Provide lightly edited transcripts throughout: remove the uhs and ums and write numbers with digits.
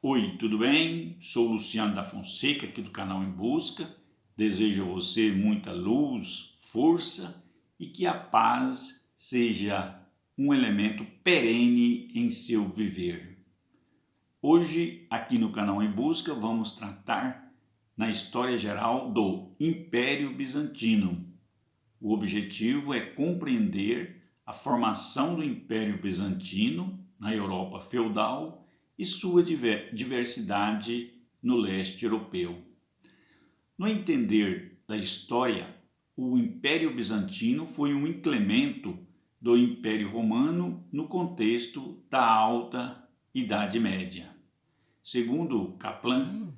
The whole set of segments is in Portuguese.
Oi, tudo bem? Sou o Luciano da Fonseca, aqui do canal Em Busca. Desejo a você muita luz, força e que a paz seja um elemento perene em seu viver. Hoje, aqui no canal Em Busca, vamos tratar na história geral do Império Bizantino. O objetivo é compreender a formação do Império Bizantino na Europa feudal e sua diversidade no leste europeu. No entender da história, o Império Bizantino foi um incremento do Império Romano no contexto da Alta Idade Média. Segundo Kaplan,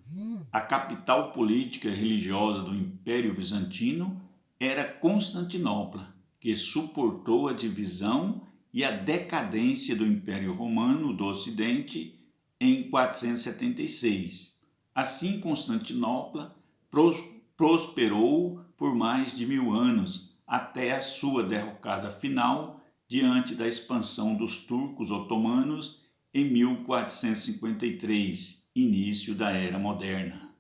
a capital política e religiosa do Império Bizantino era Constantinopla, que suportou a divisão e a decadência do Império Romano do Ocidente em 476. Assim, Constantinopla prosperou por mais de 1000 anos, até a sua derrocada final diante da expansão dos turcos otomanos em 1453, início da Era Moderna.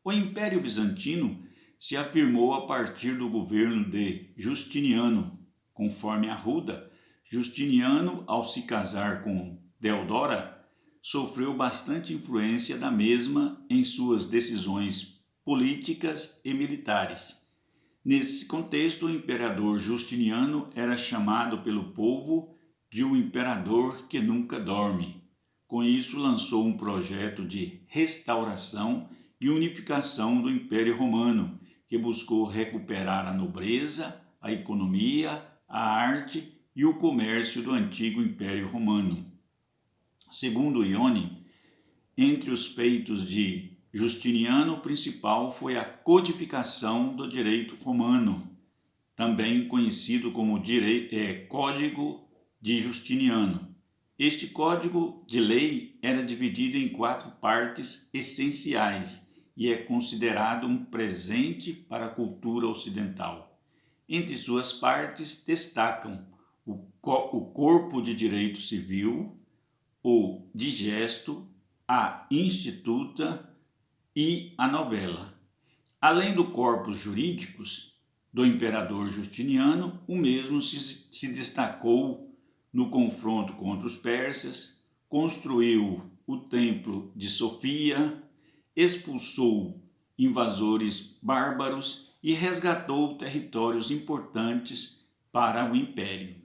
O Império Bizantino se afirmou a partir do governo de Justiniano. Conforme Arruda, Justiniano, ao se casar com Deodora, sofreu bastante influência da mesma em suas decisões políticas e militares. Nesse contexto, o imperador Justiniano era chamado pelo povo de um imperador que nunca dorme. Com isso, lançou um projeto de restauração e unificação do Império Romano, que buscou recuperar a nobreza, a economia, a arte e o comércio do antigo Império Romano. Segundo Ione, entre os feitos de Justiniano, o principal foi a codificação do direito romano, também conhecido como Código de Justiniano. Este código de lei era dividido em 4 partes essenciais e é considerado um presente para a cultura ocidental. Entre suas partes destacam o Corpo de Direito Civil, o Digesto, a Instituta e a Novela. Além do corpus jurídicos do imperador Justiniano, o mesmo se destacou no confronto contra os persas, construiu o Templo de Sofia, expulsou invasores bárbaros e resgatou territórios importantes para o império.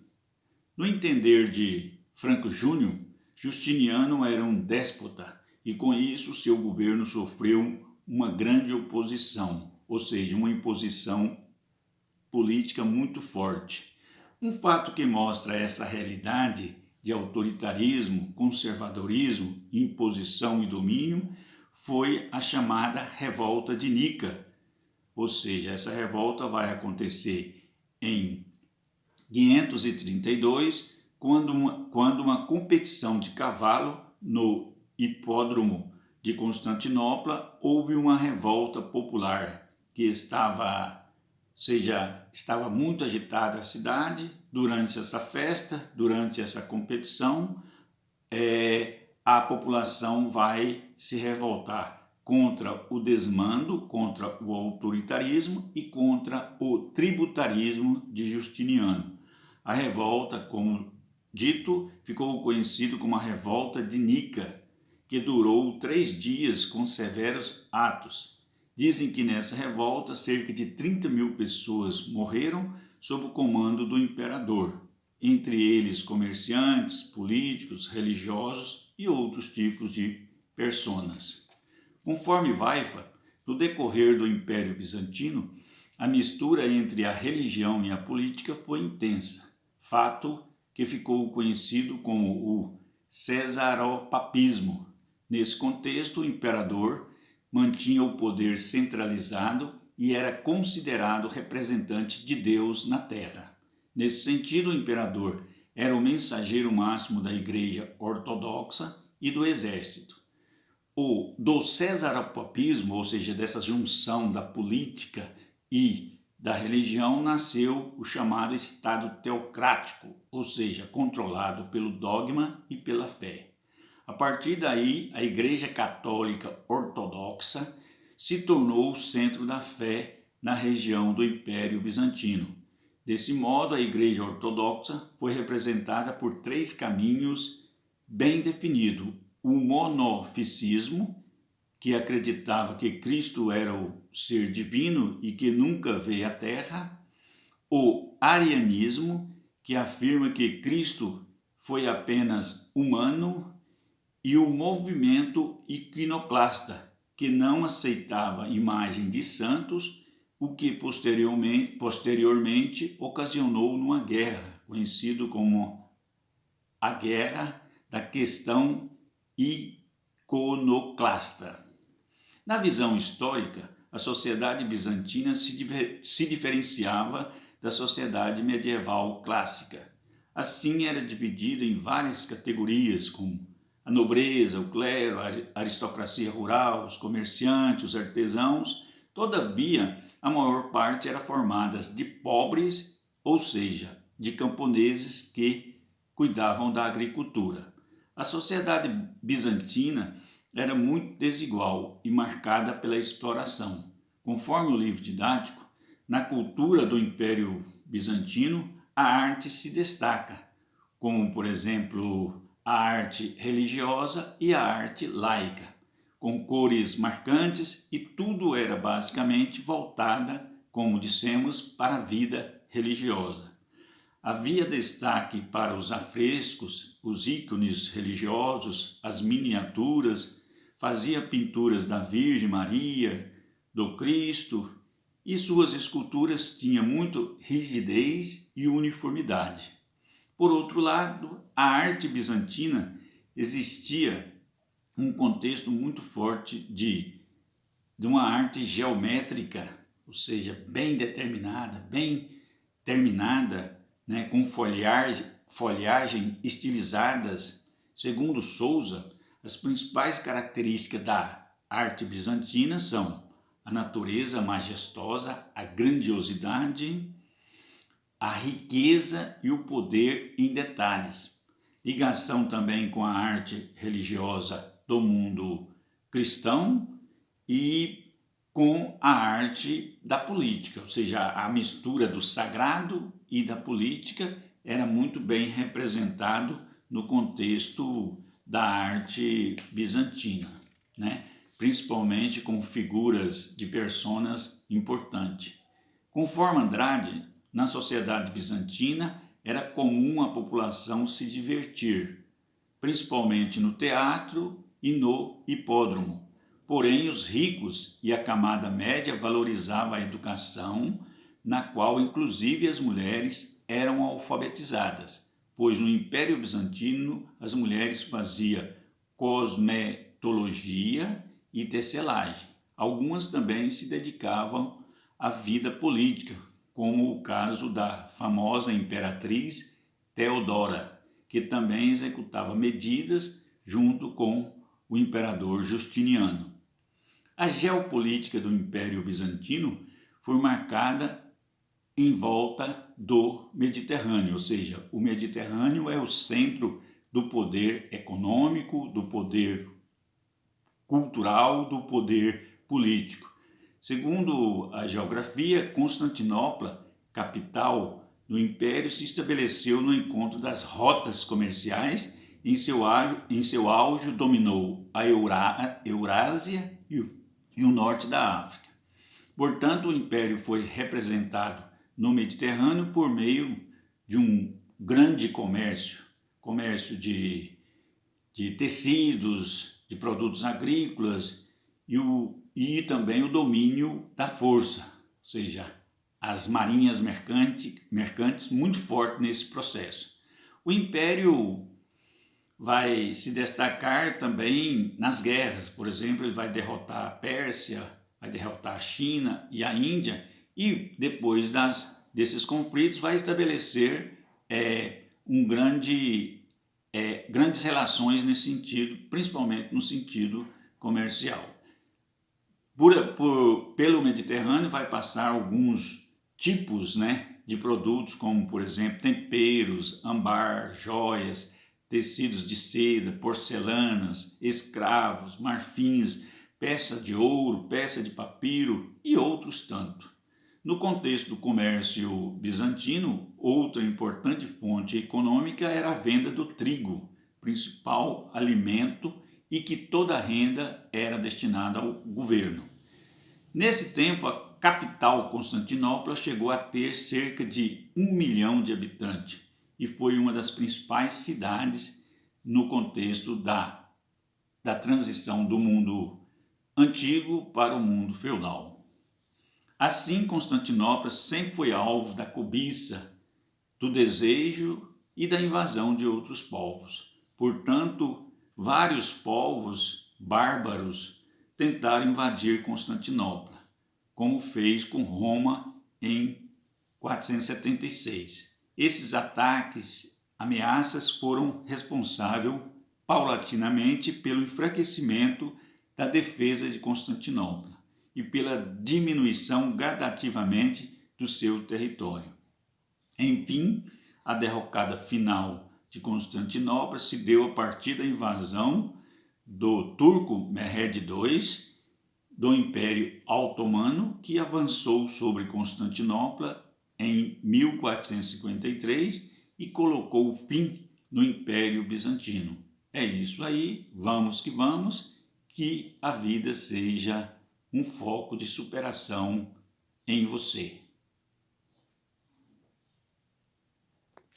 No entender de Franco Júnior, Justiniano era um déspota e com isso seu governo sofreu uma grande oposição, ou seja, uma imposição política muito forte. Um fato que mostra essa realidade de autoritarismo, conservadorismo, imposição e domínio foi a chamada Revolta de Nica, ou seja, essa revolta vai acontecer em 532, quando uma competição de cavalo no hipódromo de Constantinopla houve uma revolta popular que estava muito agitada a cidade durante essa festa, durante essa competição. A população vai se revoltar contra o desmando, contra o autoritarismo e contra o tributarismo de Justiniano. A revolta, como dito, ficou conhecido como a Revolta de Nica, que durou 3 dias com severos atos. Dizem que nessa revolta cerca de 30.000 pessoas morreram sob o comando do imperador, entre eles comerciantes, políticos, religiosos e outros tipos de personas. Conforme Vaifa, no decorrer do Império Bizantino, a mistura entre a religião e a política foi intensa, fato que ficou conhecido como o cesaropapismo. Nesse contexto, o imperador mantinha o poder centralizado e era considerado representante de Deus na terra. Nesse sentido, o imperador era o mensageiro máximo da Igreja Ortodoxa e do exército. Do cesaropapismo, ou seja, dessa junção da política e da religião, nasceu o chamado Estado teocrático, ou seja, controlado pelo dogma e pela fé. A partir daí, a Igreja Católica Ortodoxa se tornou o centro da fé na região do Império Bizantino. Desse modo, a Igreja Ortodoxa foi representada por 3 caminhos bem definidos: o monofisismo, que acreditava que Cristo era o ser divino e que nunca veio à Terra; o arianismo, que afirma que Cristo foi apenas humano; e o movimento iconoclasta, que não aceitava imagem de santos, o que posteriormente ocasionou numa guerra, conhecido como a Guerra da Questão Iconoclasta. Na visão histórica, a sociedade bizantina se diferenciava da sociedade medieval clássica. Assim, era dividida em várias categorias, como a nobreza, o clero, a aristocracia rural, os comerciantes, os artesãos. Todavia, a maior parte era formada de pobres, ou seja, de camponeses que cuidavam da agricultura. A sociedade bizantina era muito desigual e marcada pela exploração. Conforme o livro didático, na cultura do Império Bizantino, a arte se destaca, como, por exemplo, a arte religiosa e a arte laica, com cores marcantes, e tudo era basicamente voltada, como dissemos, para a vida religiosa. Havia destaque para os afrescos, os ícones religiosos, as miniaturas, fazia pinturas da Virgem Maria, do Cristo, e suas esculturas tinham muito rigidez e uniformidade. Por outro lado, a arte bizantina existia um contexto muito forte de uma arte geométrica, ou seja, bem determinada, bem terminada, com folhagem estilizadas. Segundo Souza, as principais características da arte bizantina são a natureza majestosa, a grandiosidade, a riqueza e o poder em detalhes. Ligação também com a arte religiosa do mundo cristão e com a arte da política, ou seja, a mistura do sagrado e da política era muito bem representado no contexto da arte bizantina, principalmente com figuras de personas importantes. Conforme Andrade, na sociedade bizantina era comum a população se divertir, principalmente no teatro e no hipódromo. Porém, os ricos e a camada média valorizavam a educação, na qual inclusive as mulheres eram alfabetizadas, pois no Império Bizantino as mulheres faziam cosmetologia e tecelagem. Algumas também se dedicavam à vida política, como o caso da famosa imperatriz Teodora, que também executava medidas junto com o imperador Justiniano. A geopolítica do Império Bizantino foi marcada em volta do Mediterrâneo, ou seja, o Mediterrâneo é o centro do poder econômico, do poder cultural, do poder político. Segundo a geografia, Constantinopla, capital do Império, se estabeleceu no encontro das rotas comerciais. Em seu auge dominou a Eurásia e o norte da África. Portanto, o Império foi representado no Mediterrâneo por meio de um grande comércio de tecidos, de produtos agrícolas e também o domínio da força, ou seja, as marinhas mercantes muito forte nesse processo. O Império vai se destacar também nas guerras. Por exemplo, ele vai derrotar a Pérsia, vai derrotar a China e a Índia, e depois desses conflitos vai estabelecer grandes relações nesse sentido, principalmente no sentido comercial. Pelo Mediterrâneo vai passar alguns tipos de produtos, como por exemplo temperos, ambar, joias, tecidos de seda, porcelanas, escravos, marfins, peça de ouro, peça de papiro e outros tanto. No contexto do comércio bizantino, outra importante fonte econômica era a venda do trigo, principal alimento, e que toda a renda era destinada ao governo. Nesse tempo, a capital, Constantinopla, chegou a ter cerca de 1 milhão de habitantes e foi uma das principais cidades no contexto da transição do mundo antigo para o mundo feudal. Assim, Constantinopla sempre foi alvo da cobiça, do desejo e da invasão de outros povos. Portanto, vários povos bárbaros tentaram invadir Constantinopla, como fez com Roma em 476. Esses ataques, ameaças foram responsáveis paulatinamente pelo enfraquecimento da defesa de Constantinopla e pela diminuição gradativamente do seu território. Enfim, a derrocada final de Constantinopla se deu a partir da invasão do turco Mehmed II do Império Otomano, que avançou sobre Constantinopla em 1453 e colocou o fim no Império Bizantino. É isso aí, vamos, que a vida seja um foco de superação em você.